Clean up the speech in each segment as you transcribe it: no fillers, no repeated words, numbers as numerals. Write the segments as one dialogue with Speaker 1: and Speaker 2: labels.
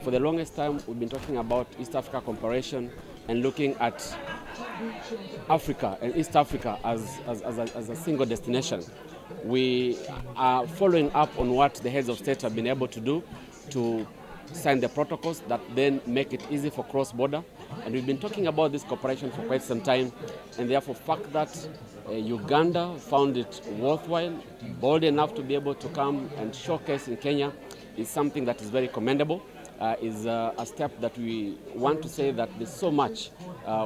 Speaker 1: for the longest time, we've been talking about East Africa cooperation and looking at Africa and East Africa as a single destination. We are following up on what the heads of state have been able to do to sign the protocols that then make it easy for cross-border. And we've been talking about this cooperation for quite some time, and therefore the fact that Uganda found it worthwhile, bold enough to be able to come and showcase in Kenya is something that is very commendable. Is a step that we want to say that there's so much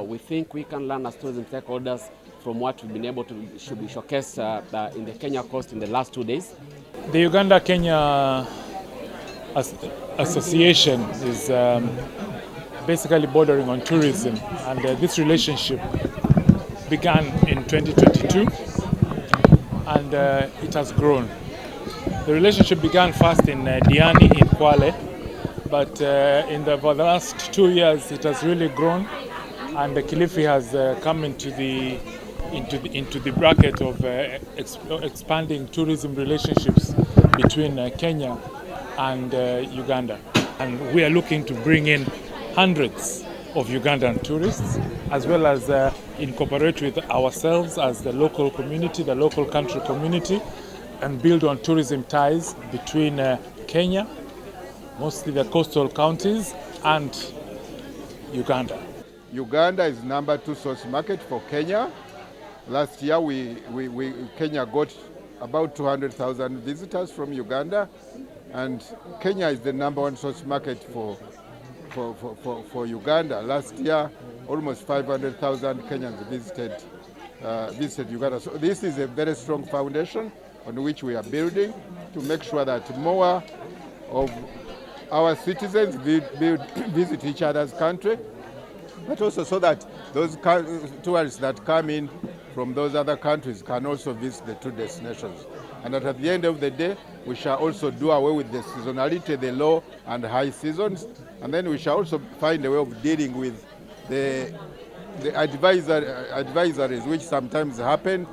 Speaker 1: we think we can learn as tourism stakeholders from what we've been able to should be showcased in the Kenya coast in the last 2 days.
Speaker 2: The Uganda-Kenya Association is basically bordering on tourism, and this relationship began in 2022 and it has grown. The relationship began first in Diani in Kwale, but for the last 2 years it has really grown, and Kilifi has come into the bracket of expanding tourism relationships between Kenya and Uganda. And we are looking to bring in hundreds of Ugandan tourists, as well as incorporate with ourselves as the local community, the local country community, and build on tourism ties between Kenya, mostly the coastal counties, and Uganda.
Speaker 3: Uganda is number 2 source market for Kenya. Last year, Kenya got about 200,000 visitors from Uganda, and Kenya is the number 1 source market for Uganda. Last year, almost 500,000 Kenyans visited Uganda. So this is a very strong foundation on which we are building to make sure that more of our citizens visit each other's country, but also so that those tourists that come in from those other countries can also visit the 2 destinations. And that at the end of the day, we shall also do away with the seasonality, the low and high seasons, and then we shall also find a way of dealing with the advisories which sometimes happen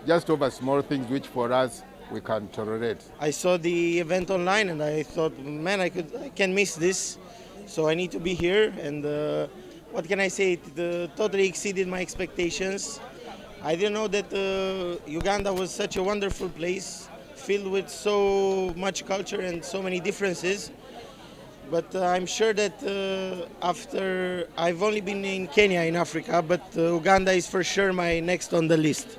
Speaker 3: just over small things which for us we can tolerate.
Speaker 4: I saw the event online and I thought, man, I can miss this, so I need to be here. And what can I say? It totally exceeded my expectations. I didn't know that Uganda was such a wonderful place, filled with so much culture and so many differences. But I'm sure that after I've only been in Kenya in Africa, but Uganda is for sure my next on the list.